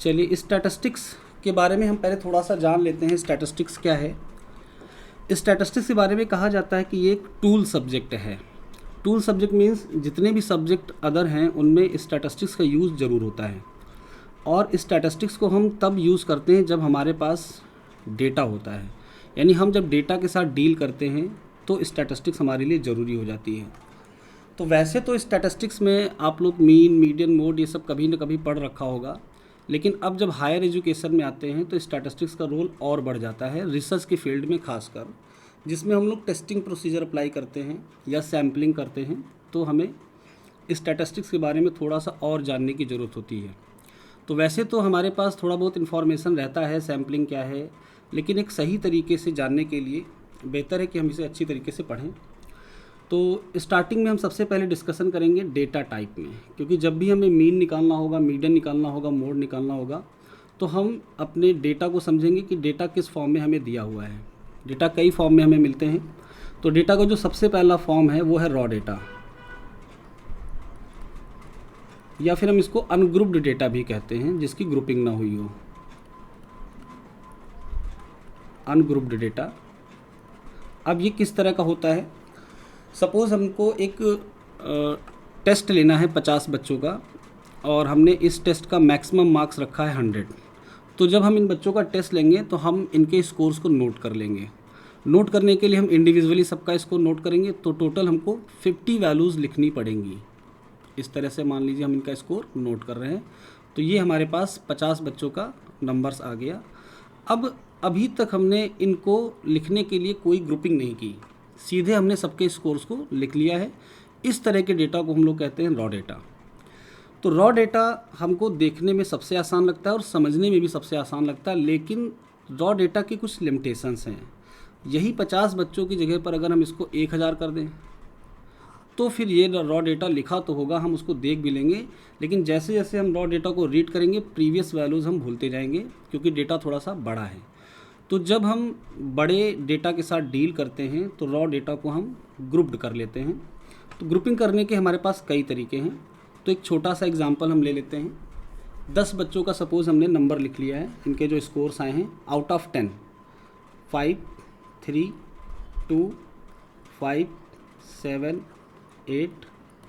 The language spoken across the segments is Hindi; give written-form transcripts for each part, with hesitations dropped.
चलिए स्टैटिस्टिक्स के बारे में हम पहले थोड़ा सा जान लेते हैं। स्टैटिस्टिक्स क्या है? स्टैटिस्टिक्स के बारे में कहा जाता है कि ये एक टूल सब्जेक्ट है। टूल सब्जेक्ट मीन्स जितने भी सब्जेक्ट अदर हैं उनमें स्टैटिस्टिक्स का यूज़ ज़रूर होता है। और स्टैटिस्टिक्स को हम तब यूज़ करते हैं जब हमारे पास डेटा होता है, यानी हम जब डेटा के साथ डील करते हैं तो स्टैटिस्टिक्स हमारे लिए ज़रूरी हो जाती है। तो वैसे तो स्टैटिस्टिक्स में आप लोग मीन, मीडियन, मोड ये सब कभी न कभी पढ़ रखा होगा, लेकिन अब जब हायर एजुकेशन में आते हैं तो स्टैटिस्टिक्स का रोल और बढ़ जाता है रिसर्च की फील्ड में, खासकर जिसमें हम लोग टेस्टिंग प्रोसीजर अप्लाई करते हैं या सैम्पलिंग करते हैं। तो हमें स्टैटिस्टिक्स के बारे में थोड़ा सा और जानने की ज़रूरत होती है। तो वैसे तो हमारे पास थोड़ा बहुत इन्फॉर्मेशन रहता है सैम्पलिंग क्या है, लेकिन एक सही तरीके से जानने के लिए बेहतर है कि हम इसे अच्छी तरीके से पढ़ें। तो स्टार्टिंग में हम सबसे पहले डिस्कशन करेंगे डेटा टाइप में, क्योंकि जब भी हमें मीन निकालना होगा, मीडियन निकालना होगा, मोड निकालना होगा, तो हम अपने डेटा को समझेंगे कि डेटा किस फॉर्म में हमें दिया हुआ है। डेटा कई फॉर्म में हमें मिलते हैं। तो डेटा का जो सबसे पहला फॉर्म है वो है रॉ डेटा, या फिर हम इसको अनग्रुप्ड डेटा भी कहते हैं, जिसकी ग्रुपिंग ना हुई हो। Ungrouped data. अब ये किस तरह का होता है? सपोज़ हमको एक टेस्ट लेना है 50 बच्चों का, और हमने इस टेस्ट का मैक्सिमम मार्क्स रखा है 100। तो जब हम इन बच्चों का टेस्ट लेंगे तो हम इनके स्कोर्स को नोट कर लेंगे। नोट करने के लिए हम इंडिविजुअली सबका स्कोर नोट करेंगे, तो टोटल हमको 50 वैल्यूज़ लिखनी पड़ेंगी। इस तरह से मान लीजिए हम इनका स्कोर नोट कर रहे हैं, तो ये हमारे पास 50 बच्चों का नंबर्स आ गया। अब अभी तक हमने इनको लिखने के लिए कोई ग्रुपिंग नहीं की, सीधे हमने सबके स्कोर्स को लिख लिया है। इस तरह के डेटा को हम लोग कहते हैं रॉ डेटा। तो रॉ डेटा हमको देखने में सबसे आसान लगता है और समझने में भी सबसे आसान लगता है, लेकिन रॉ डेटा की कुछ लिमिटेशंस हैं। यही 50 बच्चों की जगह पर अगर हम इसको 1000 कर दें तो फिर ये रॉ डेटा लिखा तो होगा, हम उसको देख भी लेंगे, लेकिन जैसे जैसे हम रॉ डेटा को रीड करेंगे प्रीवियस वैल्यूज़ हम भूलते जाएंगे, क्योंकि डेटा थोड़ा सा बड़ा है। तो जब हम बड़े डेटा के साथ डील करते हैं तो रॉ डेटा को हम ग्रुप्ड कर लेते हैं। तो ग्रुपिंग करने के हमारे पास कई तरीके हैं। तो एक छोटा सा एग्जांपल हम ले लेते हैं। 10 बच्चों का सपोज़ हमने नंबर लिख लिया है, इनके जो स्कोर्स आए हैं आउट ऑफ 10, 5, 3, 2, 5, 7, 8,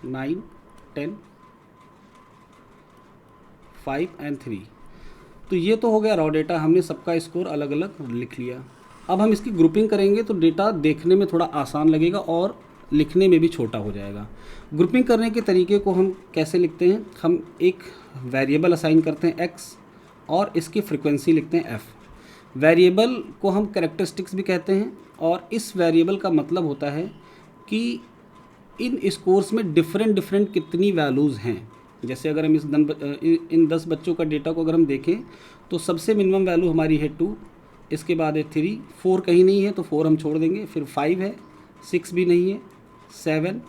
9, 10, 5 एंड 3। तो ये तो हो गया रॉ डेटा, हमने सबका स्कोर अलग अलग लिख लिया। अब हम इसकी ग्रुपिंग करेंगे तो डेटा देखने में थोड़ा आसान लगेगा और लिखने में भी छोटा हो जाएगा। ग्रुपिंग करने के तरीके को हम कैसे लिखते हैं? हम एक वेरिएबल असाइन करते हैं x और इसकी फ्रीक्वेंसी लिखते हैं f। वेरिएबल को हम कैरेक्टरिस्टिक्स भी कहते हैं, और इस वेरिएबल का मतलब होता है कि इन स्कोर्स में डिफरेंट कितनी वैल्यूज़ हैं। जैसे अगर हम इन 10 बच्चों का डेटा को अगर हम देखें तो सबसे मिनिमम वैल्यू हमारी है 2, इसके बाद है 3, 4 कहीं नहीं है तो 4 हम छोड़ देंगे, फिर 5 है, 6 भी नहीं है, 7,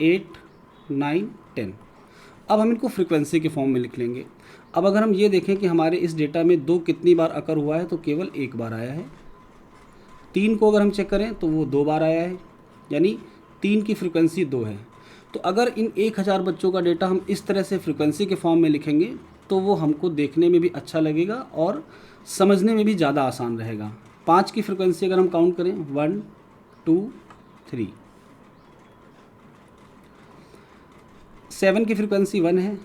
8, 9, 10। अब हम इनको फ्रीक्वेंसी के फॉर्म में लिख लेंगे। अब अगर हम ये देखें कि हमारे इस डेटा में 2 कितनी बार अकर हुआ है, तो केवल 1 बार आया है। 3 को अगर हम चेक करें तो वो 2 बार आया है, यानी 3 की फ्रीक्वेंसी 2 है। तो अगर इन 1000 बच्चों का डेटा हम इस तरह से फ्रीक्वेंसी के फॉर्म में लिखेंगे तो वो हमको देखने में भी अच्छा लगेगा और समझने में भी ज़्यादा आसान रहेगा। 5 की फ्रीक्वेंसी अगर हम काउंट करें 1, 2, 3, 7 की फ्रीक्वेंसी 1 है,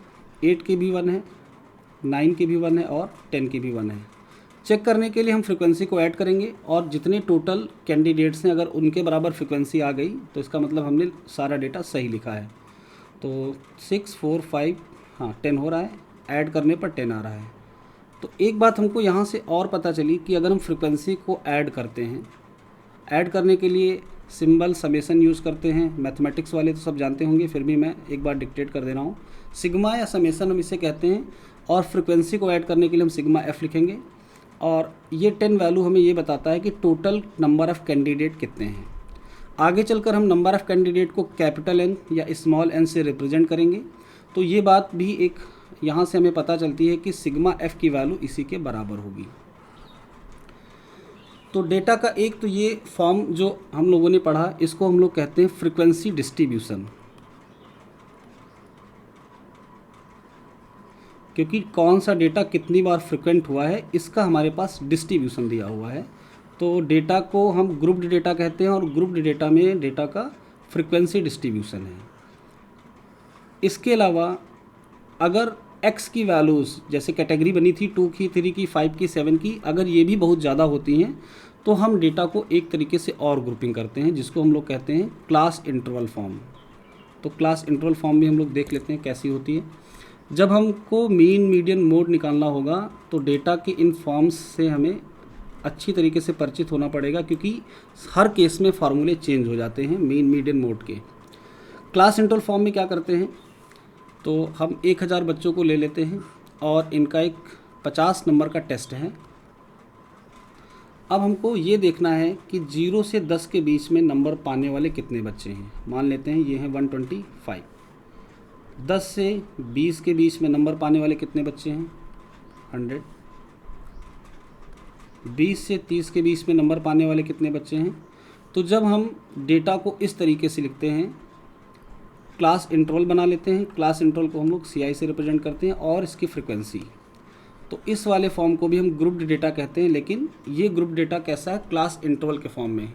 8 की भी 1 है, 9 की भी 1 है और 10 की भी 1 है। चेक करने के लिए हम फ्रीक्वेंसी को ऐड करेंगे और जितने टोटल कैंडिडेट्स हैं अगर उनके बराबर फ्रीक्वेंसी आ गई तो इसका मतलब हमने सारा डेटा सही लिखा है। तो 6, 4, 5, हाँ 10 हो रहा है, ऐड करने पर 10 आ रहा है। तो एक बात हमको यहाँ से और पता चली कि अगर हम फ्रीक्वेंसी को ऐड करते हैं, ऐड करने के लिए सिंबल समेसन यूज़ करते हैं। मैथमेटिक्स वाले तो सब जानते होंगे, फिर भी मैं एक बार डिक्टेट कर दे रहा हूँ। सिग्मा या समेसन हम इसे कहते हैं, और फ्रीक्वेंसी को ऐड करने के लिए हम सिग्मा एफ लिखेंगे। और ये 10 वैल्यू हमें ये बताता है कि टोटल नंबर ऑफ़ कैंडिडेट कितने हैं। आगे चलकर हम नंबर ऑफ़ कैंडिडेट को कैपिटल एन या स्मॉल एन से रिप्रेजेंट करेंगे। तो ये बात भी एक यहाँ से हमें पता चलती है कि सिग्मा एफ की वैल्यू इसी के बराबर होगी। तो डेटा का एक तो ये फॉर्म जो हम लोगों ने पढ़ा, इसको हम लोग कहते हैं फ्रीक्वेंसी डिस्ट्रीब्यूशन। क्योंकि कौन सा डेटा कितनी बार फ्रिक्वेंट हुआ है इसका हमारे पास डिस्ट्रीब्यूशन दिया हुआ है। तो डेटा को हम ग्रुप्ड डेटा कहते हैं और ग्रुप्ड डेटा में डेटा का फ्रिक्वेंसी डिस्ट्रीब्यूशन है। इसके अलावा अगर x की वैल्यूज़ जैसे कैटेगरी बनी थी 2 की, 3 की, 5 की, 7 की, अगर ये भी बहुत ज़्यादा होती हैं तो हम डेटा को एक तरीके से और ग्रुपिंग करते हैं जिसको हम लोग कहते हैं क्लास इंटरवल फॉर्म। तो क्लास इंटरवल फॉर्म भी हम लोग देख लेते हैं कैसी होती है। जब हमको मीन मीडियन मोड निकालना होगा तो डेटा के इन फॉर्म्स से हमें अच्छी तरीके से परिचित होना पड़ेगा, क्योंकि हर केस में फार्मूले चेंज हो जाते हैं मीन मीडियन मोड के। क्लास इंटरवल फॉर्म में क्या करते हैं, तो हम 1000 बच्चों को ले लेते हैं और इनका एक 50 नंबर का टेस्ट है। अब हमको ये देखना है कि 0 से 10 के बीच में नंबर पाने वाले कितने बच्चे हैं। मान लेते हैं ये हैं 125। 10 से 20 के बीच में नंबर पाने वाले कितने बच्चे हैं, 100। 20 से 30 के बीच में नंबर पाने वाले कितने बच्चे हैं। तो जब हम डेटा को इस तरीके से लिखते हैं, क्लास इंटरवल बना लेते हैं, क्लास इंटरवल को हम लोग CI से रिप्रेजेंट करते हैं और इसकी फ्रिक्वेंसी, तो इस वाले फॉर्म को भी हम ग्रुप्ड डेटा कहते हैं। लेकिन ये ग्रुप डेटा कैसा है, क्लास इंटरवल के फॉर्म में।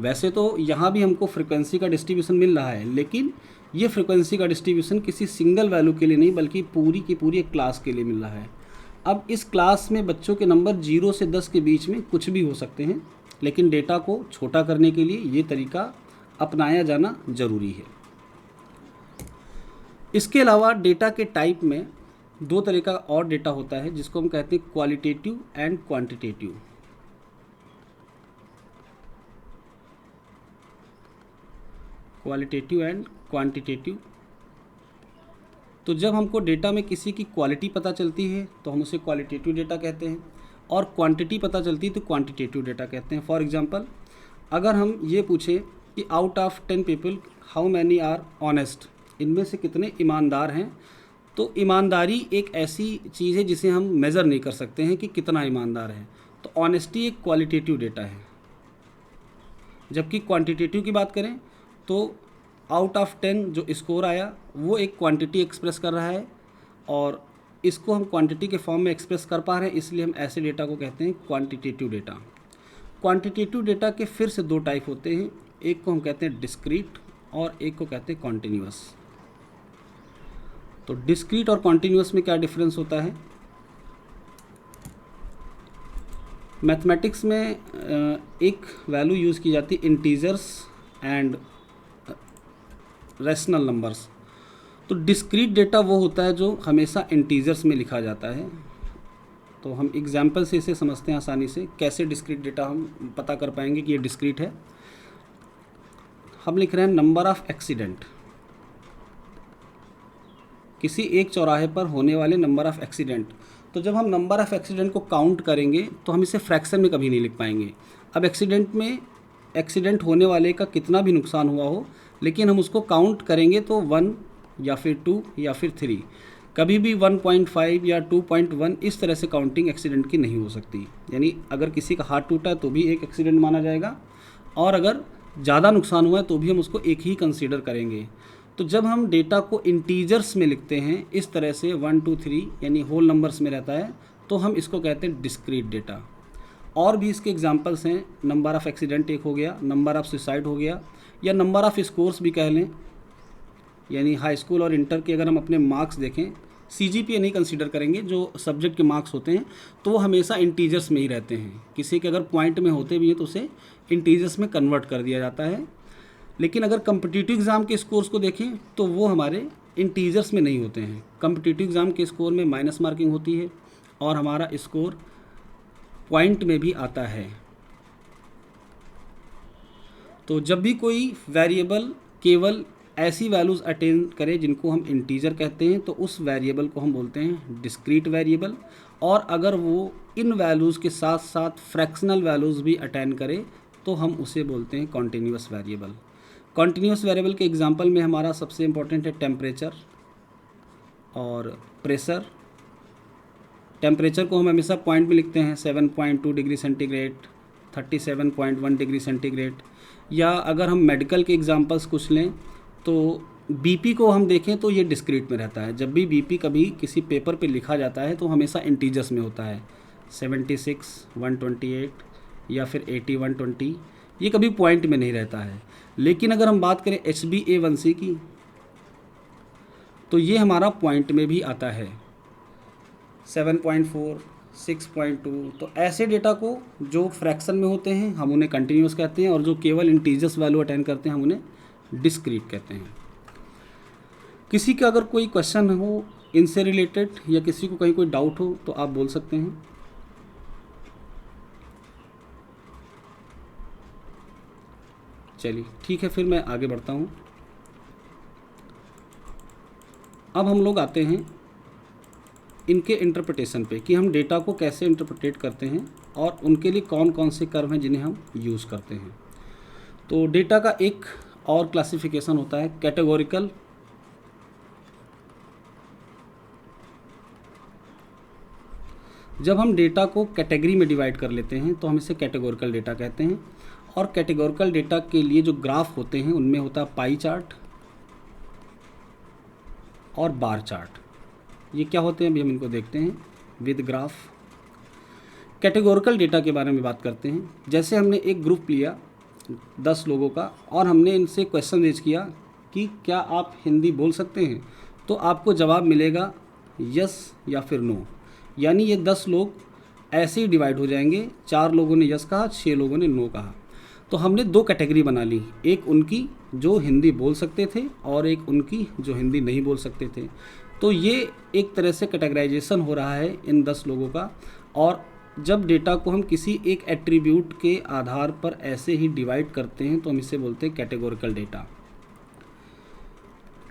वैसे तो यहाँ भी हमको फ्रिक्वेंसी का डिस्ट्रीब्यूशन मिल रहा है, लेकिन ये फ्रिक्वेंसी का डिस्ट्रीब्यूशन किसी सिंगल वैल्यू के लिए नहीं बल्कि पूरी की पूरी एक क्लास के लिए मिल रहा है। अब इस क्लास में बच्चों के नंबर 0 से 10 के बीच में कुछ भी हो सकते हैं, लेकिन डेटा को छोटा करने के लिए ये तरीका अपनाया जाना ज़रूरी है। इसके अलावा डेटा के टाइप में 2 तरह का और डेटा होता है जिसको हम कहते हैं qualitative and quantitative. Qualitative and quantitative. तो जब हमको डेटा में किसी की क्वालिटी पता चलती है तो हम उसे क्वालिटेटिव डेटा कहते हैं, और क्वांटिटी पता चलती है तो क्वांटिटेटिव डेटा कहते हैं। फॉर एग्जांपल, अगर हम ये पूछें कि out of 10 people how many are honest, इनमें से कितने ईमानदार हैं, तो ईमानदारी एक ऐसी चीज़ है जिसे हम मेज़र नहीं कर सकते हैं कि कितना ईमानदार है। तो ऑनेस्टी एक क्वालिटेटिव डेटा है। जबकि क्वांटिटेटिव की बात करें तो आउट ऑफ 10 जो स्कोर आया वो एक क्वांटिटी एक्सप्रेस कर रहा है, और इसको हम क्वांटिटी के फॉर्म में एक्सप्रेस कर पा रहे हैं, इसलिए हम ऐसे डेटा को कहते हैं क्वांटिटेटिव डेटा। क्वांटिटेटिव डेटा के फिर से 2 टाइप होते हैं, एक को हम कहते हैं डिस्क्रीट और एक को कहते हैं कॉन्टिन्यूअस। तो डिस्क्रीट और कॉन्टिन्यूअस में क्या डिफरेंस होता है। मैथमेटिक्स में एक वैल्यू यूज़ की जाती है इंटीजर्स एंड रैशनल नंबर्स। तो डिस्क्रीट डेटा वो होता है जो हमेशा इंटीजर्स में लिखा जाता है। तो हम एग्जांपल से इसे समझते हैं आसानी से, कैसे डिस्क्रीट डेटा हम पता कर पाएंगे कि ये डिस्क्रीट है। हम लिख रहे हैं नंबर ऑफ़ एक्सीडेंट, किसी एक चौराहे पर होने वाले नंबर ऑफ़ एक्सीडेंट। तो जब हम नंबर ऑफ़ एक्सीडेंट को काउंट करेंगे तो हम इसे फ्रैक्शन में कभी नहीं लिख पाएंगे। अब एक्सीडेंट होने वाले का कितना भी नुकसान हुआ हो, लेकिन हम उसको काउंट करेंगे तो 1 या फिर 2 या फिर 3, कभी भी 1.5 या 2.1 इस तरह से काउंटिंग एक्सीडेंट की नहीं हो सकती। यानी अगर किसी का हाथ टूटा है तो भी एक एक्सीडेंट माना जाएगा, और अगर ज़्यादा नुकसान हुआ है तो भी हम उसको एक ही कंसीडर करेंगे। तो जब हम डेटा को इंटीजर्स में लिखते हैं इस तरह से 1 2 3 यानी होल नंबर्स में रहता है, तो हम इसको कहते हैं डिस्क्रीट डेटा। और भी इसके एग्जांपल्स हैं, नंबर ऑफ़ एक्सीडेंट एक हो गया, नंबर ऑफ़ सुसाइड हो गया, या नंबर ऑफ़ स्कोर्स भी कह लें। यानी हाई स्कूल और इंटर के अगर हम अपने मार्क्स देखें, CGPA नहीं कंसीडर करेंगे, जो सब्जेक्ट के मार्क्स होते हैं तो वो हमेशा इंटीजर्स में ही रहते हैं। किसी के अगर पॉइंट में होते भी हैं तो उसे इंटीजर्स में कन्वर्ट कर दिया जाता है। लेकिन अगर कम्पिटिटिव एग्ज़ाम के स्कोर्स को देखें तो वो हमारे इंटीजर्स में नहीं होते हैं। कम्पिटिटिव एग्ज़ाम के स्कोर में माइनस मार्किंग होती है और हमारा स्कोर पॉइंट में भी आता है। तो जब भी कोई वेरिएबल केवल ऐसी वैल्यूज़ अटेन करे जिनको हम इंटीजर कहते हैं तो उस वेरिएबल को हम बोलते हैं डिस्क्रीट वेरिएबल, और अगर वो इन वैल्यूज़ के साथ साथ फ्रैक्शनल वैल्यूज़ भी अटेन करे तो हम उसे बोलते हैं कॉन्टिन्यूअस वेरिएबल। कॉन्टिन्यूअस वेरिएबल के एग्जांपल में हमारा सबसे इम्पोर्टेंट है टेम्परेचर और प्रेशर। टेम्परेचर को हम हमेशा पॉइंट में लिखते हैं, 7.2 डिग्री सेंटीग्रेड, 37.1 डिग्री सेंटीग्रेड। या अगर हम मेडिकल के एग्जांपल्स कुछ लें तो बीपी को हम देखें तो ये डिस्क्रीट में रहता है। जब भी बीपी कभी किसी पेपर पे लिखा जाता है तो हमेशा इंटीजर्स में होता है, 76, 128 या फिर 80, 120, ये कभी पॉइंट में नहीं रहता है। लेकिन अगर हम बात करें HbA1c की तो ये हमारा पॉइंट में भी आता है, 7.4, 6.2। तो ऐसे डेटा को जो फ्रैक्शन में होते हैं हम उन्हें कंटिन्यूस कहते हैं, और जो केवल इंटीजर्स वैल्यू अटेंड करते हैं हम उन्हें डिस्क्रीट कहते हैं। किसी का अगर कोई क्वेश्चन हो इनसे रिलेटेड या किसी को कहीं कोई डाउट हो तो आप बोल सकते हैं। चलिए ठीक है, फिर मैं आगे बढ़ता हूँ। अब हम लोग आते हैं इनके इंटरप्रिटेशन पे कि हम डेटा को कैसे इंटरप्रेट करते हैं और उनके लिए कौन कौन से कर्व हैं जिन्हें हम यूज़ करते हैं। तो डेटा का एक और क्लासिफिकेशन होता है कैटेगोरिकल। जब हम डेटा को कैटेगरी में डिवाइड कर लेते हैं तो हम इसे कैटेगोरिकल डेटा कहते हैं। और कैटेगोरिकल डेटा के लिए जो ग्राफ होते हैं उनमें होता है पाई चार्ट और बार चार्ट। ये क्या होते हैं अभी हम इनको देखते हैं विद ग्राफ। कैटेगोरिकल डेटा के बारे में बात करते हैं। जैसे हमने एक ग्रुप लिया 10 लोगों का और हमने इनसे क्वेश्चन रेज किया कि क्या आप हिंदी बोल सकते हैं, तो आपको जवाब मिलेगा यस या फिर नो। यानी ये 10 लोग ऐसे ही डिवाइड हो जाएंगे, 4 लोगों ने यस कहा, 6 लोगों ने नो कहा। तो हमने 2 कैटेगरी बना ली, एक उनकी जो हिंदी बोल सकते थे और एक उनकी जो हिंदी नहीं बोल सकते थे। तो ये एक तरह से कैटेगराइजेशन हो रहा है इन 10 लोगों का। और जब डेटा को हम किसी एक एट्रीब्यूट के आधार पर ऐसे ही डिवाइड करते हैं तो हम इसे बोलते हैं कैटेगोरिकल डेटा।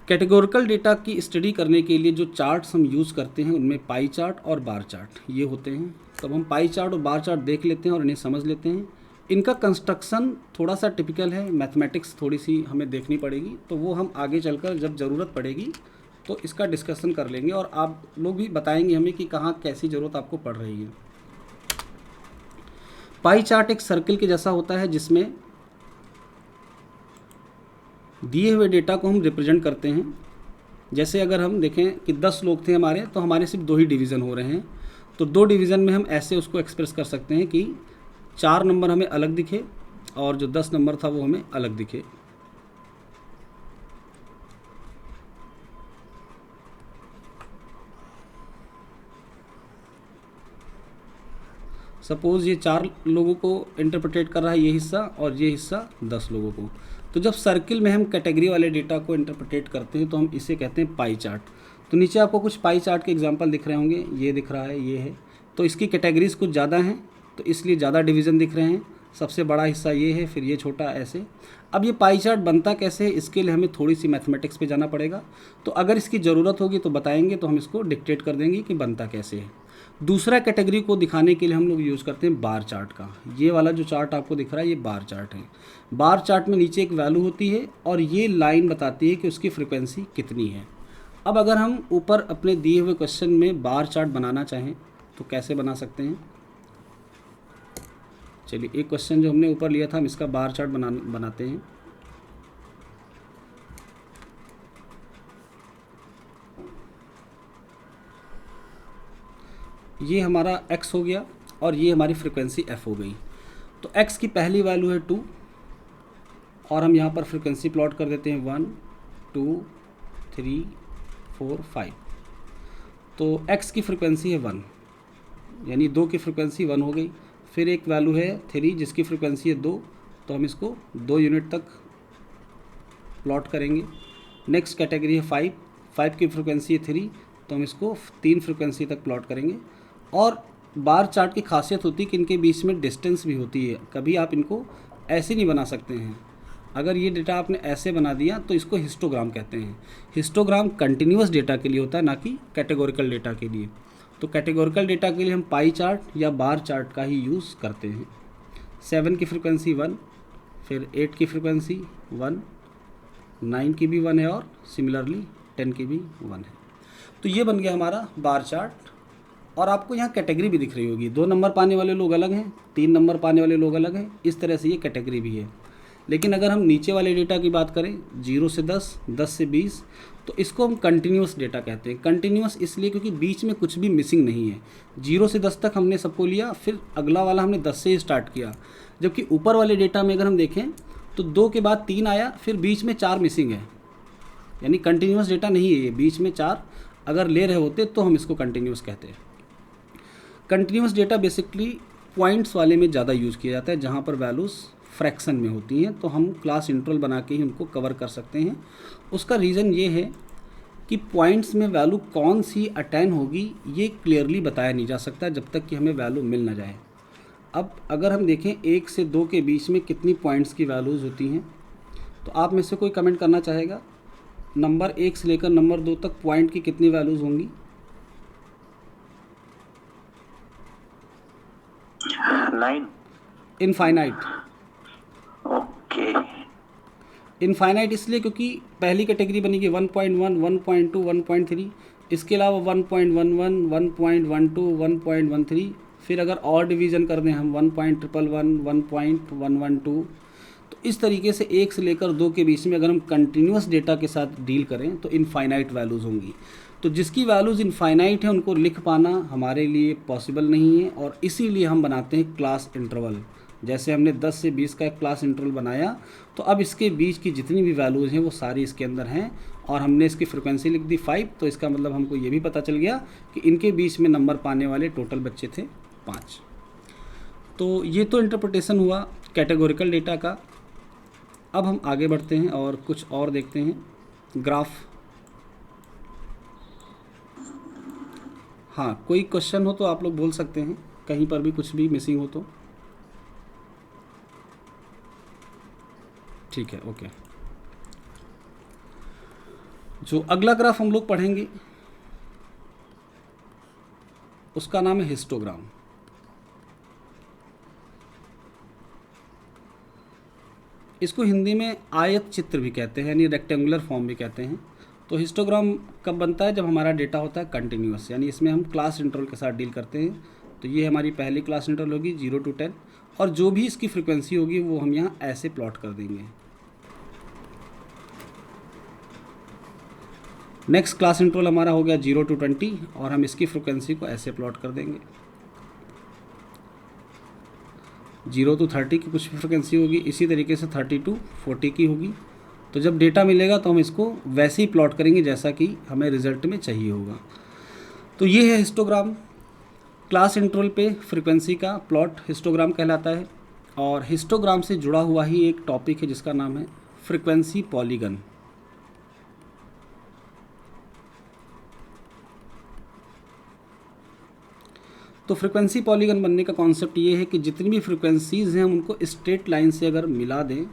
कैटेगोरिकल डेटा की स्टडी करने के लिए जो चार्ट्स हम यूज़ करते हैं उनमें पाई चार्ट और बार चार्ट ये होते हैं। तब हम पाई चार्ट और बार चार्ट देख लेते हैं और इन्हें समझ लेते हैं। इनका कंस्ट्रक्शन थोड़ा सा टिपिकल है, मैथमेटिक्स थोड़ी सी हमें देखनी पड़ेगी, तो वो हम आगे चलकर जब ज़रूरत पड़ेगी तो इसका डिस्कशन कर लेंगे और आप लोग भी बताएंगे हमें कि कहाँ कैसी ज़रूरत आपको पड़ रही है। पाई चार्ट एक सर्कल के जैसा होता है जिसमें दिए हुए डेटा को हम रिप्रेजेंट करते हैं। जैसे अगर हम देखें कि 10 लोग थे हमारे, तो हमारे सिर्फ 2 ही डिवीज़न हो रहे हैं। तो 2 डिवीज़न में हम ऐसे उसको एक्सप्रेस कर सकते हैं कि 4 नंबर हमें अलग दिखे और जो 10 नंबर था वो हमें अलग दिखे। सपोज़ ये 4 लोगों को इंटरप्रेट कर रहा है ये हिस्सा, और ये हिस्सा 10 लोगों को। तो जब सर्किल में हम कैटेगरी वाले डेटा को इंटरप्रेट करते हैं तो हम इसे कहते हैं पाई चार्ट। तो नीचे आपको कुछ पाई चार्ट के एग्जांपल दिख रहे होंगे, ये दिख रहा है, ये है। तो इसकी कैटेगरीज कुछ ज़्यादा हैं तो इसलिए ज़्यादा डिवीज़न दिख रहे हैं। सबसे बड़ा हिस्सा ये है, फिर ये छोटा, ऐसे। अब ये पाई चार्ट बनता कैसे है, इसके लिए हमें थोड़ी सी मैथमेटिक्स पे जाना पड़ेगा। तो अगर इसकी ज़रूरत होगी तो बताएंगे, तो हम इसको डिक्टेट कर देंगे कि बनता कैसे है। दूसरा कैटेगरी को दिखाने के लिए हम लोग यूज़ करते हैं बार चार्ट का। ये वाला जो चार्ट आपको दिख रहा है ये बार चार्ट है। बार चार्ट में नीचे एक वैल्यू होती है और ये लाइन बताती है कि उसकी फ्रिक्वेंसी कितनी है। अब अगर हम ऊपर अपने दिए हुए क्वेश्चन में बार चार्ट बनाना चाहें तो कैसे बना सकते हैं। चलिए एक क्वेश्चन जो हमने ऊपर लिया था हम इसका बार चार्ट बनाते हैं। ये हमारा x हो गया और ये हमारी फ्रिक्वेंसी f हो गई। तो x की पहली वैल्यू है 2 और हम यहाँ पर फ्रिक्वेंसी प्लॉट कर देते हैं 1, 2, 3, 4, 5। तो x की फ्रिक्वेंसी है 1, यानी 2 की फ्रिक्वेंसी 1 हो गई। फिर एक वैल्यू है 3 जिसकी फ्रिक्वेंसी है 2, तो हम इसको 2 यूनिट तक प्लॉट करेंगे। नेक्स्ट कैटेगरी है 5, 5 की फ्रिक्वेंसी है 3, तो हम इसको 3 फ्रिक्वेंसी तक प्लॉट करेंगे। और बार चार्ट की खासियत होती है कि इनके बीच में डिस्टेंस भी होती है। कभी आप इनको ऐसे नहीं बना सकते हैं। अगर ये डेटा आपने ऐसे बना दिया तो इसको हिस्टोग्राम कहते हैं। हिस्टोग्राम कंटिन्यूअस डेटा के लिए होता है, ना कि कैटेगोरिकल डेटा के लिए। तो कैटेगोरिकल डेटा के लिए हम पाई चार्ट या बार चार्ट का ही यूज़ करते हैं। 7 की फ्रिक्वेंसी 1, फिर 8 की फ्रिक्वेंसी 1, 9 की भी 1 है और सिमिलरली 10 की भी 1 है। तो ये बन गया हमारा बार चार्ट। और आपको यहाँ कैटेगरी भी दिख रही होगी। 2 नंबर पाने वाले लोग अलग हैं, 3 नंबर पाने वाले लोग अलग हैं। इस तरह से ये कैटेगरी भी है। लेकिन अगर हम नीचे वाले डेटा की बात करें 0 से 10, 10 से 20, तो इसको हम कंटिन्यूस डेटा कहते हैं। कंटिन्यूस इसलिए क्योंकि बीच में कुछ भी मिसिंग नहीं है। 0 से 10 तक हमने सबको लिया, फिर अगला वाला हमने 10 से ही स्टार्ट किया। जबकि ऊपर वाले डेटा में अगर हम देखें तो 2 के बाद 3 आया, फिर बीच में 4 मिसिंग है, यानी कंटिन्यूस डेटा नहीं है ये। बीच में 4 अगर ले रहे होते तो हम इसको कंटिन्यूस कहते हैं। कंटिन्यूस डेटा बेसिकली पॉइंट्स वाले में ज़्यादा यूज़ किया जाता है, जहाँ पर वैल्यूज़ फ्रैक्शन में होती हैं, तो हम क्लास इंटरवल बना के ही उनको कवर कर सकते हैं। उसका रीज़न ये है कि पॉइंट्स में वैल्यू कौन सी अटेन होगी ये क्लियरली बताया नहीं जा सकता जब तक कि हमें वैल्यू मिल ना जाए। अब अगर हम देखें 1 से 2 के बीच में कितनी पॉइंट्स की वैल्यूज़ होती हैं, तो आप में से कोई कमेंट करना चाहेगा नंबर 1 से लेकर नंबर 2 तक पॉइंट की कितनी वैल्यूज़ होंगी? 9। इनफाइनाइट। ओके। इनफाइनाइट इसलिए क्योंकि पहली कैटेगरी बनेगी 1.1, 1.2, 1.3, इसके अलावा 1.11, 1.12, 1.13, फिर अगर और डिवीज़न कर दें हम 1.111, 1.112, तो इस तरीके से 1 से लेकर 2 के बीच में अगर हम कंटिन्यूस डेटा के साथ डील करें तो इनफाइनाइट वैल्यूज़ होंगी। तो जिसकी वैल्यूज़ इनफाइनाइट है उनको लिख पाना हमारे लिए पॉसिबल नहीं है, और इसीलिए हम बनाते हैं क्लास इंटरवल। जैसे हमने 10 से 20 का एक क्लास इंटरवल बनाया, तो अब इसके बीच की जितनी भी वैल्यूज़ हैं वो सारी इसके अंदर हैं, और हमने इसकी फ्रिक्वेंसी लिख दी 5, तो इसका मतलब हमको ये भी पता चल गया कि इनके बीच में नंबर पाने वाले टोटल बच्चे थे 5। तो ये तो इंटरप्रिटेशन हुआ कैटेगोरिकल डेटा का। अब हम आगे बढ़ते हैं और कुछ और देखते हैं। ग्राफ। हाँ, कोई क्वेश्चन हो तो आप लोग बोल सकते हैं, कहीं पर भी कुछ भी मिसिंग हो तो। ठीक है, ओके। जो अगला ग्राफ हम लोग पढ़ेंगे उसका नाम है हिस्टोग्राम। इसको हिंदी में आयत चित्र भी कहते हैं, यानी रेक्टेंगुलर फॉर्म भी कहते हैं। तो हिस्टोग्राम कब बनता है? जब हमारा डेटा होता है कंटिन्यूस, यानी इसमें हम क्लास इंटरवल के साथ डील करते हैं। तो ये हमारी पहली क्लास इंटरवल होगी 0 to 10, और जो भी इसकी फ्रिक्वेंसी होगी वो हम यहाँ ऐसे प्लॉट कर देंगे। नेक्स्ट क्लास इंटरवल हमारा हो गया 0 to 20, और हम इसकी फ्रिक्वेंसी को ऐसे प्लॉट कर देंगे। 0 to 30 की कुछ फ्रिक्वेंसी होगी, इसी तरीके से 30 to 40 की होगी। तो जब डेटा मिलेगा तो हम इसको वैसे ही प्लॉट करेंगे जैसा कि हमें रिज़ल्ट में चाहिए होगा। तो ये है हिस्टोग्राम। क्लास इंटरवल पे फ्रिक्वेंसी का प्लॉट हिस्टोग्राम कहलाता है, और हिस्टोग्राम से जुड़ा हुआ ही एक टॉपिक है जिसका नाम है फ्रिक्वेंसी पॉलीगन। तो फ्रिक्वेंसी पॉलीगन बनने का कॉन्सेप्ट ये है कि जितनी भी फ्रिक्वेंसीज़ हैं उनको स्ट्रेट लाइन से अगर मिला दें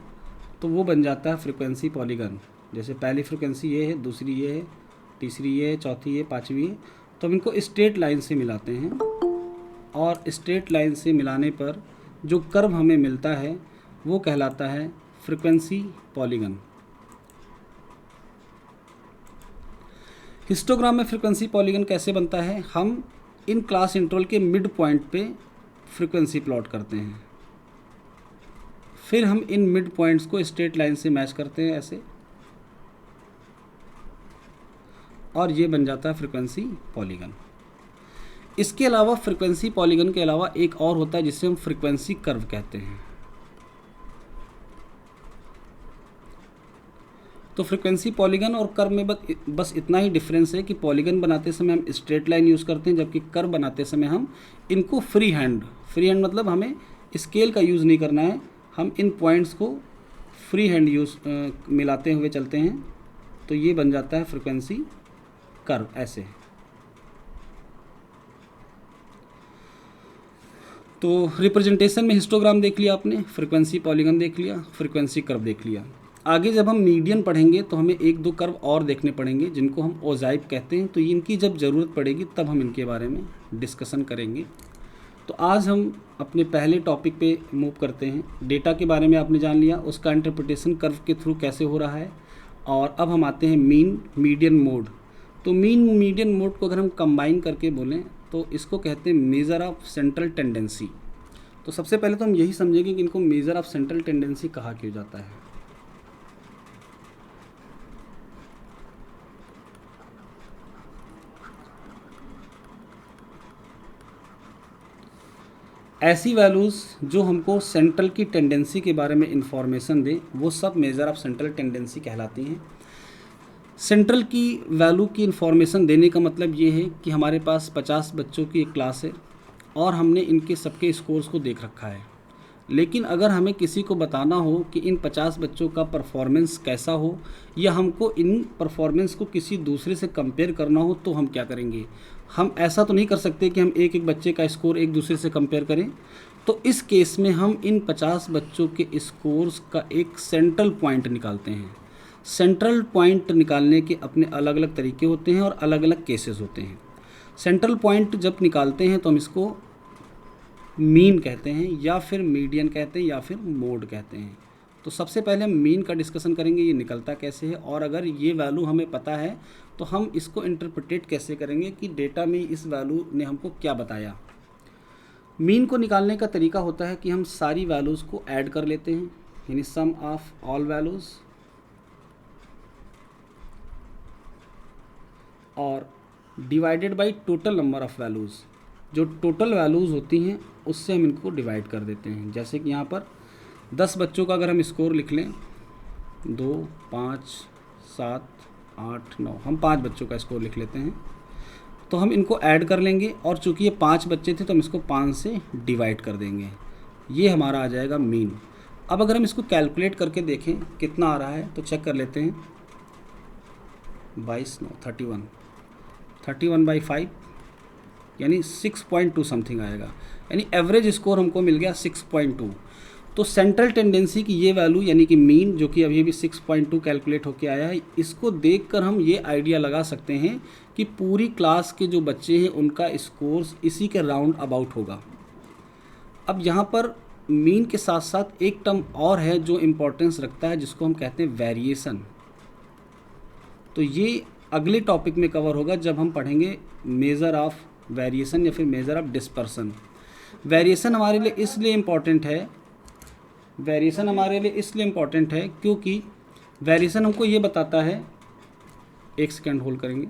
तो वो बन जाता है फ्रिक्वेंसी पॉलीगन। जैसे पहली फ्रिक्वेंसी ये है, दूसरी ये है, तीसरी ये है, चौथी ये, पांचवी है, तो हम इनको स्ट्रेट लाइन से मिलाते हैं, और स्ट्रेट लाइन से मिलाने पर जो कर्व हमें मिलता है वो कहलाता है फ्रिक्वेंसी पॉलीगन। हिस्टोग्राम में फ्रिक्वेंसी पॉलीगन कैसे बनता है? हम इन क्लास इंटरवल के मिड पॉइंट पे फ्रिक्वेंसी प्लॉट करते हैं, फिर हम इन मिड पॉइंट्स को स्ट्रेट लाइन से मैच करते हैं ऐसे, और ये बन जाता है फ्रिक्वेंसी पॉलीगन। इसके अलावा फ्रिक्वेंसी पॉलीगन के अलावा एक और होता है जिसे हम फ्रिक्वेंसी कर्व कहते हैं। तो फ्रिक्वेंसी पॉलीगन और कर्व में बस इतना ही डिफरेंस है कि पॉलीगन बनाते समय हम स्ट्रेट लाइन यूज़ करते हैं, जबकि कर्व बनाते समय हम इनको फ्री हैंड मतलब हमें स्केल का यूज़ नहीं करना है, हम इन पॉइंट्स को फ्री हैंड मिलाते हुए चलते हैं। तो ये बन जाता है फ्रिक्वेंसी कर्व ऐसे। तो रिप्रेजेंटेशन में हिस्टोग्राम देख लिया आपने, फ्रिक्वेंसी पॉलीगन देख लिया, फ्रिक्वेंसी कर्व देख लिया। आगे जब हम मीडियन पढ़ेंगे तो हमें 1-2 कर्व और देखने पड़ेंगे जिनको हम ओजाइप कहते हैं। तो इनकी जब ज़रूरत पड़ेगी तब हम इनके बारे में डिस्कशन करेंगे। तो आज हम अपने पहले टॉपिक पे मूव करते हैं। डेटा के बारे में आपने जान लिया, उसका इंटरप्रिटेशन कर्व के थ्रू कैसे हो रहा है, और अब हम आते हैं मीन मीडियन मोड। तो मीन मीडियन मोड को अगर हम कंबाइन करके बोलें तो इसको कहते हैं मेज़र ऑफ सेंट्रल टेंडेंसी। तो सबसे पहले तो हम यही समझेंगे कि इनको मेजर ऑफ सेंट्रल टेंडेंसी कहा क्यों जाता है। ऐसी वैल्यूज़ जो हमको सेंट्रल की टेंडेंसी के बारे में इंफॉर्मेशन दें वो सब मेजर ऑफ सेंट्रल टेंडेंसी कहलाती हैं। सेंट्रल की वैल्यू की इंफॉर्मेशन देने का मतलब ये है कि हमारे पास 50 बच्चों की एक क्लास है और हमने इनके सबके स्कोर्स को देख रखा है, लेकिन अगर हमें किसी को बताना हो कि इन 50 बच्चों का परफॉर्मेंस कैसा हो या हमको इन परफॉर्मेंस को किसी दूसरे से कंपेयर करना हो तो हम क्या करेंगे। हम ऐसा तो नहीं कर सकते कि हम एक एक बच्चे का स्कोर एक दूसरे से कंपेयर करें। तो इस केस में हम इन 50 बच्चों के स्कोर्स का एक सेंट्रल पॉइंट निकालते हैं। सेंट्रल पॉइंट निकालने के अपने अलग अलग तरीके होते हैं और अलग अलग केसेस होते हैं। सेंट्रल पॉइंट जब निकालते हैं तो हम इसको मीन कहते हैं या फिर मीडियन कहते हैं या फिर मोड कहते हैं। तो सबसे पहले हम मीन का डिस्कशन करेंगे, ये निकलता कैसे है, और अगर ये वैल्यू हमें पता है तो हम इसको इंटरप्रिटेट कैसे करेंगे कि डेटा में इस वैल्यू ने हमको क्या बताया। मीन को निकालने का तरीका होता है कि हम सारी वैल्यूज़ को ऐड कर लेते हैं, यानी सम ऑफ ऑल वैल्यूज़, और divided by total number of values. जो टोटल वैल्यूज़ होती हैं उससे हम इनको डिवाइड कर देते हैं। जैसे कि यहाँ पर 10 बच्चों का अगर हम स्कोर लिख लें, 2, 5, 7, 8, 9, हम 5 बच्चों का स्कोर लिख लेते हैं, तो हम इनको ऐड कर लेंगे और चूँकि ये 5 बच्चे थे तो हम इसको 5 से डिवाइड कर देंगे। ये हमारा आ जाएगा मीन। अब अगर हम इसको कैलकुलेट करके देखें कितना आ रहा है तो चेक कर लेते हैं। 22, 9, 31 बाई 5 यानी 6.2 समथिंग आएगा, यानी एवरेज स्कोर हमको मिल गया 6.2। तो सेंट्रल टेंडेंसी की ये वैल्यू यानी कि मीन जो कि अभी भी 6.2 कैलकुलेट होके आया है, इसको देखकर हम ये आइडिया लगा सकते हैं कि पूरी क्लास के जो बच्चे हैं उनका स्कोर्स इसी के राउंड अबाउट होगा। अब यहाँ पर मीन के साथ साथ एक टर्म और है जो इम्पोर्टेंस रखता है, जिसको हम कहते हैं वेरिएशन। तो ये अगले टॉपिक में कवर होगा जब हम पढ़ेंगे मेज़र ऑफ वेरिएशन या फिर मेज़र ऑफ डिस्पर्सन। वेरिएशन हमारे लिए इसलिए इम्पॉर्टेंट है, क्योंकि वेरिएशन हमको ये बताता है, एक सेकेंड होल्ड करेंगे।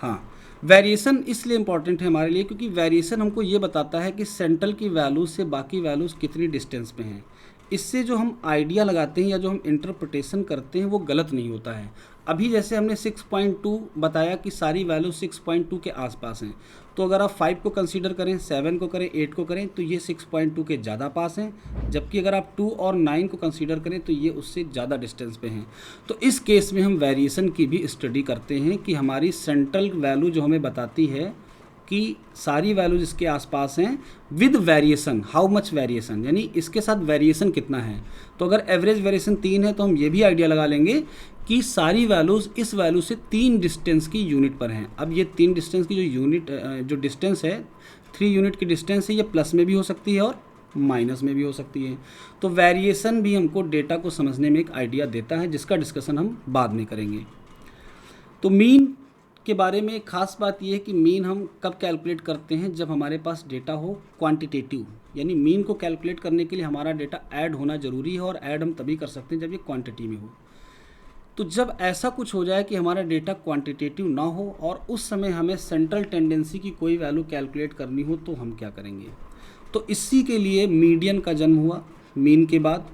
हाँ, वेरिएशन इसलिए इम्पॉर्टेंट है हमारे लिए क्योंकि वेरिएशन हमको ये बताता है कि सेंट्रल की वैल्यूज़ से बाकी वैल्यूज़ कितनी डिस्टेंस पे हैं। इससे जो हम आइडिया लगाते हैं या जो हम इंटरप्रिटेशन करते हैं वो गलत नहीं होता है। अभी जैसे हमने 6.2 बताया कि सारी वैल्यू 6.2 के आसपास हैं, तो अगर आप 5 को कंसीडर करें, 7 को करें, 8 को करें तो ये 6.2 के ज़्यादा पास हैं, जबकि अगर आप 2 और 9 को कंसीडर करें तो ये उससे ज़्यादा डिस्टेंस पे हैं। तो इस केस में हम वेरिएशन की भी स्टडी करते हैं कि हमारी सेंट्रल वैल्यू जो हमें बताती है कि सारी वैल्यूज इसके आसपास हैं with variation, how much variation, यानी इसके साथ वेरिएशन कितना है। तो अगर एवरेज वेरिएशन 3 है तो हम ये भी आइडिया लगा लेंगे कि सारी वैल्यूज़ इस वैल्यू से 3 डिस्टेंस की यूनिट पर हैं। अब ये 3 डिस्टेंस की जो डिस्टेंस है, 3 यूनिट की डिस्टेंस है, ये प्लस में भी हो सकती है और माइनस में भी हो सकती है। तो वेरिएशन भी हमको डेटा को समझने में एक आइडिया देता है, जिसका डिस्कशन हम बाद में करेंगे। तो मीन के बारे में खास बात यह है कि मीन हम कब कैलकुलेट करते हैं, जब हमारे पास डेटा हो क्वांटिटेटिव, यानी मीन को कैलकुलेट करने के लिए हमारा डेटा ऐड होना ज़रूरी है, और ऐड हम तभी कर सकते हैं जब ये क्वांटिटी में हो। तो जब ऐसा कुछ हो जाए कि हमारा डेटा क्वांटिटेटिव ना हो और उस समय हमें सेंट्रल टेंडेंसी की कोई वैल्यू कैलकुलेट करनी हो तो हम क्या करेंगे। तो इसी के लिए मीडियन का जन्म हुआ मीन के बाद।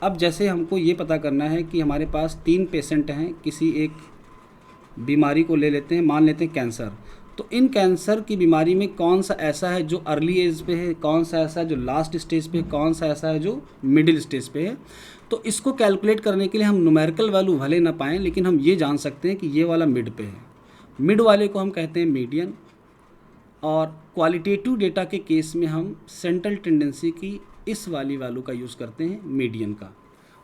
अब जैसे हमको ये पता करना है कि हमारे पास 3 पेशेंट हैं, किसी एक बीमारी को ले लेते हैं, मान लेते हैं कैंसर। तो इन कैंसर की बीमारी में कौन सा ऐसा है जो अर्ली एज पे है, कौन सा ऐसा है जो लास्ट स्टेज पे है, कौन सा ऐसा है जो मिडिल स्टेज पे है। तो इसको कैलकुलेट करने के लिए हम न्यूमेरिकल वैल्यू भले ना पाएँ, लेकिन हम ये जान सकते हैं कि ये वाला मिड पे है। मिड वाले को हम कहते हैं मीडियन, और क्वालिटेटिव डेटा के केस में हम सेंट्रल टेंडेंसी की इस वाली वैल्यू का यूज़ करते हैं, मीडियन का।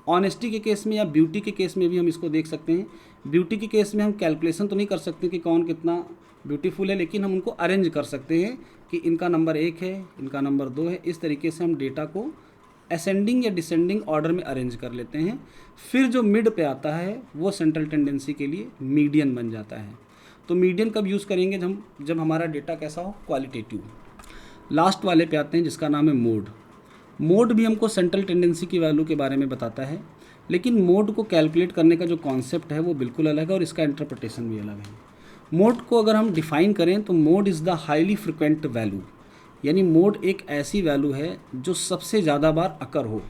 ऑनेस्टी के केस में या ब्यूटी के केस में भी हम इसको देख सकते हैं। ब्यूटी के केस में हम कैलकुलेशन तो नहीं कर सकते कि कौन कितना ब्यूटीफुल है, लेकिन हम उनको अरेंज कर सकते हैं कि इनका नंबर 1 है, इनका नंबर 2 है। इस तरीके से हम डेटा को असेंडिंग या डिसेंडिंग ऑर्डर में अरेंज कर लेते हैं। फिर जो मिड पे आता है वो सेंट्रल टेंडेंसी के लिए मीडियन बन जाता है। तो मीडियन कब यूज़ करेंगे? जब हमारा डेटा कैसा हो, क्वालिटेटिव। लास्ट वाले पे आते हैं जिसका नाम है मोड। मोड भी हमको सेंट्रल टेंडेंसी की वैल्यू के बारे में बताता है, लेकिन मोड को कैलकुलेट करने का जो कॉन्सेप्ट है वो बिल्कुल अलग है और इसका इंटरप्रिटेशन भी अलग है। मोड को अगर हम डिफ़ाइन करें तो mode is the highly frequent value, यानी मोड एक ऐसी वैल्यू है जो सबसे ज़्यादा बार अकर हो।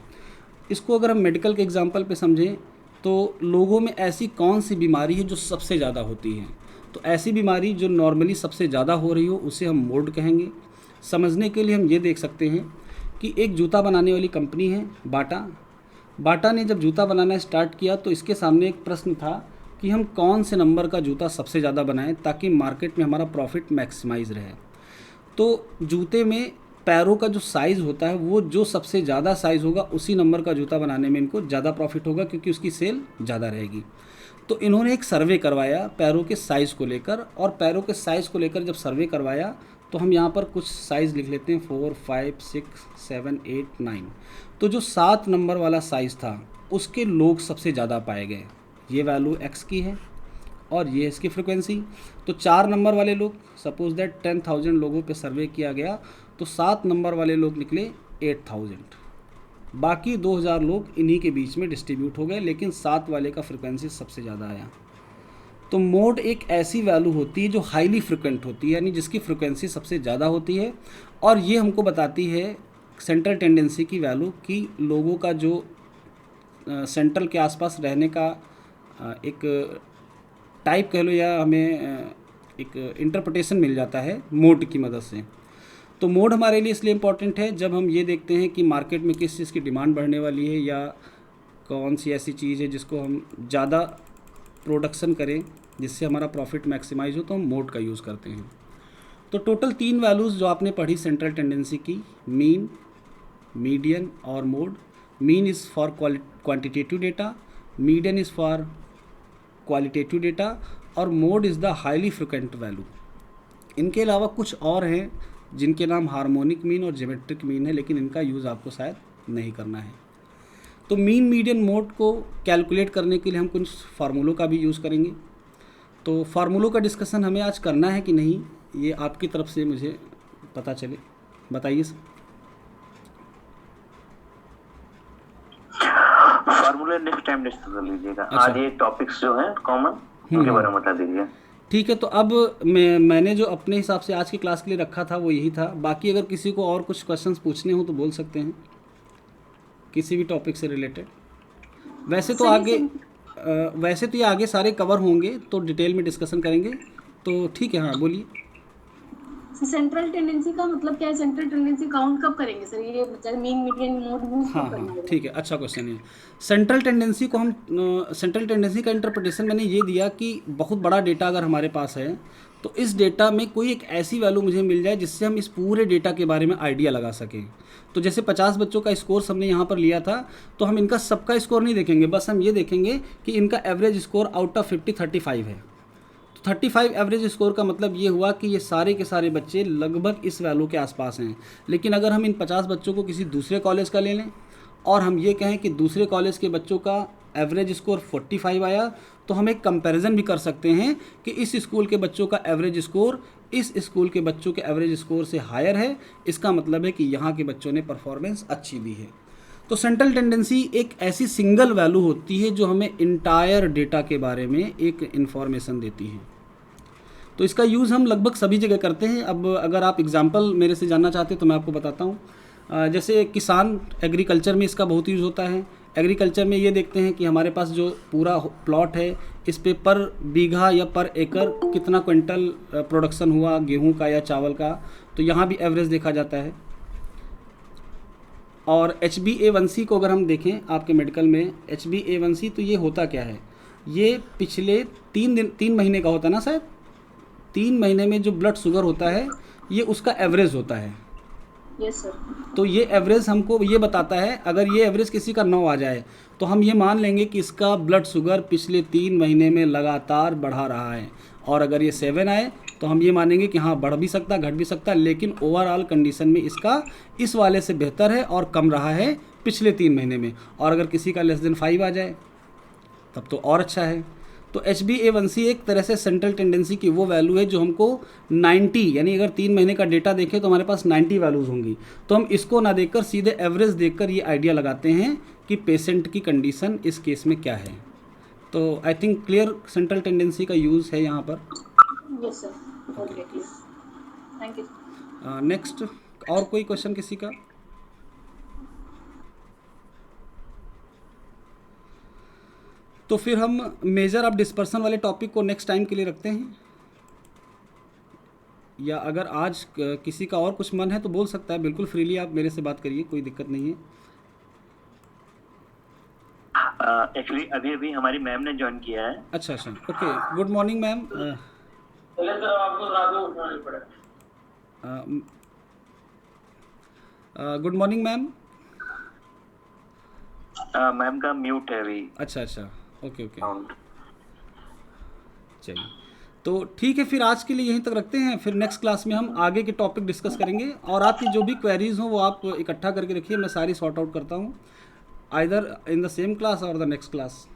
इसको अगर हम मेडिकल के एग्जांपल पे समझें तो लोगों में ऐसी कौन सी बीमारी है जो सबसे ज़्यादा होती है, तो ऐसी बीमारी जो नॉर्मली सबसे ज़्यादा हो रही हो उसे हम मोड कहेंगे। समझने के लिए हम ये देख सकते हैं कि एक जूता बनाने वाली कंपनी है बाटा ने जब जूता बनाना स्टार्ट किया तो इसके सामने एक प्रश्न था कि हम कौन से नंबर का जूता सबसे ज़्यादा बनाएं ताकि मार्केट में हमारा प्रॉफिट मैक्सिमाइज रहे। तो जूते में पैरों का जो साइज़ होता है वो जो सबसे ज़्यादा साइज़ होगा उसी नंबर का जूता बनाने में इनको ज़्यादा प्रॉफिट होगा, क्योंकि उसकी सेल ज़्यादा रहेगी। तो इन्होंने एक सर्वे करवाया पैरों के साइज़ को लेकर, और पैरों के साइज़ को लेकर जब सर्वे करवाया तो हम यहाँ पर कुछ साइज़ लिख लेते हैं 4, 5, 6, 7, 8, 9। तो जो 7 नंबर वाला साइज़ था उसके लोग सबसे ज़्यादा पाए गए। ये वैल्यू x की है और ये इसकी फ्रिक्वेंसी। तो 4 नंबर वाले लोग, सपोज दैट 10,000 लोगों पे सर्वे किया गया तो 7 नंबर वाले लोग निकले 8,000। बाकी 2,000 लोग इन्हीं के बीच में डिस्ट्रीब्यूट हो गए, लेकिन 7 वाले का फ्रिक्वेंसी सबसे ज़्यादा आया। तो मोड एक ऐसी वैल्यू होती है जो हाईली फ्रिक्वेंट होती है, यानी जिसकी फ्रिक्वेंसी सबसे ज़्यादा होती है, और ये हमको बताती है सेंट्रल टेंडेंसी की वैल्यू कि लोगों का जो सेंट्रल के आसपास रहने का एक टाइप कह लो, या हमें एक इंटरप्रिटेशन मिल जाता है मोड की मदद से। तो मोड हमारे लिए इसलिए इम्पॉर्टेंट है जब हम ये देखते हैं कि मार्केट में किस चीज़ की डिमांड बढ़ने वाली है या कौन सी ऐसी चीज़ है जिसको हम ज़्यादा प्रोडक्शन करें जिससे हमारा प्रॉफिट मैक्सिमाइज हो, तो हम मोड का यूज़ करते हैं। तो टोटल 3 वैल्यूज़ जो आपने पढ़ी सेंट्रल टेंडेंसी की, मीन, मीडियन और mode. Mean is for quantitative data, median is for qualitative data, और mode is the highly frequent value. इनके अलावा कुछ और हैं जिनके नाम हार्मोनिक मीन और ज्योमेट्रिक मीन है, लेकिन इनका यूज़ आपको शायद नहीं करना है। तो मीन, मीडियन, मोड को कैलकुलेट करने के लिए हम कुछ फार्मूलों का भी यूज़ करेंगे। तो फार्मूलों का डिस्कशन हमें आज करना है कि नहीं, ये आपकी तरफ से मुझे पता चले, बताइए सर। फार्मूले नेक्स्ट टाइम डिस्कस कर लीजिएगा। अच्छा। आज ये टॉपिक्स जो हैं कॉमन उनके बारे में बता दीजिए। ठीक है, तो अब मैंने जो अपने हिसाब से आज की क्लास के लिए रखा था वो यही था। बाकी अगर किसी को और कुछ क्वेश्चंस पूछने हो तो बोल सकते हैं किसी भी टॉपिक से रिलेटेड। वैसे तो ये आगे सारे कवर होंगे तो डिटेल में डिस्कशन करेंगे, तो ठीक है। हाँ बोलिए। सेंट्रल टेंडेंसी का मतलब क्या है? सेंट्रल टेंडेंसी काउंट कब करेंगे सर? ये मीन, मीडियन, मोड यूज कब करना है? ठीक है, अच्छा क्वेश्चन है। सेंट्रल टेंडेंसी को हम सेंट्रल टेंडेंसी का इंटरप्रिटेशन मैंने ये दिया कि बहुत बड़ा डेटा अगर हमारे पास है तो इस डेटा में कोई एक ऐसी वैल्यू मुझे मिल जाए जिससे हम इस पूरे डेटा के बारे में आइडिया लगा सकें। तो जैसे 50 बच्चों का स्कोर हमने यहाँ पर लिया था, तो हम इनका सबका स्कोर नहीं देखेंगे, बस हम ये देखेंगे कि इनका एवरेज स्कोर आउट ऑफ 50 35 है। 35 एवरेज स्कोर का मतलब ये हुआ कि ये सारे के सारे बच्चे लगभग इस वैल्यू के आसपास हैं। लेकिन अगर हम इन 50 बच्चों को किसी दूसरे कॉलेज का ले लें और हम ये कहें कि दूसरे कॉलेज के बच्चों का एवरेज स्कोर 45 आया, तो हम एक कंपैरिजन भी कर सकते हैं कि इस स्कूल के बच्चों का एवरेज स्कोर इस स्कूल के बच्चों के एवरेज स्कोर से हायर है। इसका मतलब है कि यहाँ के बच्चों ने परफॉर्मेंस अच्छी दी है। तो सेंट्रल टेंडेंसी एक ऐसी सिंगल वैल्यू होती है जो हमें इंटायर डेटा के बारे में एक इन्फॉर्मेशन देती है। तो इसका यूज़ हम लगभग सभी जगह करते हैं। अब अगर आप एग्जांपल मेरे से जानना चाहते हैं तो मैं आपको बताता हूँ। जैसे किसान, एग्रीकल्चर में इसका बहुत यूज़ होता है। एग्रीकल्चर में ये देखते हैं कि हमारे पास जो पूरा प्लॉट है इस पे पर बीघा या पर एकड़ कितना क्विंटल प्रोडक्शन हुआ गेहूं का या चावल का, तो यहाँ भी एवरेज देखा जाता है। और HbA1c को अगर हम देखें आपके मेडिकल में HbA1c, तो ये होता क्या है, ये पिछले 3 महीने का होता है ना शायद, 3 महीने में जो ब्लड शुगर होता है ये उसका एवरेज होता है। Yes sir. तो ये एवरेज हमको ये बताता है, अगर ये एवरेज किसी का 9 आ जाए तो हम ये मान लेंगे कि इसका ब्लड शुगर पिछले 3 महीने में लगातार बढ़ा रहा है, और अगर ये 7 आए तो हम ये मानेंगे कि हाँ बढ़ भी सकता, घट भी सकता, लेकिन ओवरऑल कंडीशन में इसका इस वाले से बेहतर है और कम रहा है पिछले 3 महीने में। और अगर किसी का लेस देन 5 आ जाए तब तो और अच्छा है। तो HbA1c एक तरह से सेंट्रल टेंडेंसी की वो वैल्यू है जो हमको 90, यानी अगर 3 महीने का डेटा देखें तो हमारे पास 90 वैल्यूज़ होंगी। तो हम इसको ना देखकर सीधे एवरेज देखकर ये आइडिया लगाते हैं कि पेशेंट की कंडीशन इस केस में क्या है। तो I think clear central tendency का यूज़ है यहाँ पर। Yes sir, okay clear, thank you. Next, और कोई क्वेश्चन किसी का? तो फिर हम मेजर ऑफ डिस्पर्सन वाले टॉपिक को नेक्स्ट टाइम के लिए रखते हैं, या अगर आज किसी का और कुछ मन है तो बोल सकता है, बिल्कुल फ्रीली आप मेरे से बात करिए, कोई दिक्कत नहीं है। एक्चुअली अभी अभी हमारी मैम ने ज्वाइन किया है। अच्छा अच्छा, okay, good morning ma'am. Good morning ma'am. Ma'am का म्यूट है अभी। अच्छा अच्छा, ओके ओके, चलिए तो ठीक है, फिर आज के लिए यहीं तक रखते हैं। फिर नेक्स्ट क्लास में हम आगे के टॉपिक डिस्कस करेंगे, और आपकी जो भी क्वेरीज हो वो आप इकट्ठा करके रखिए, मैं सारी सॉर्ट आउट करता हूँ either in the same class और द नेक्स्ट क्लास।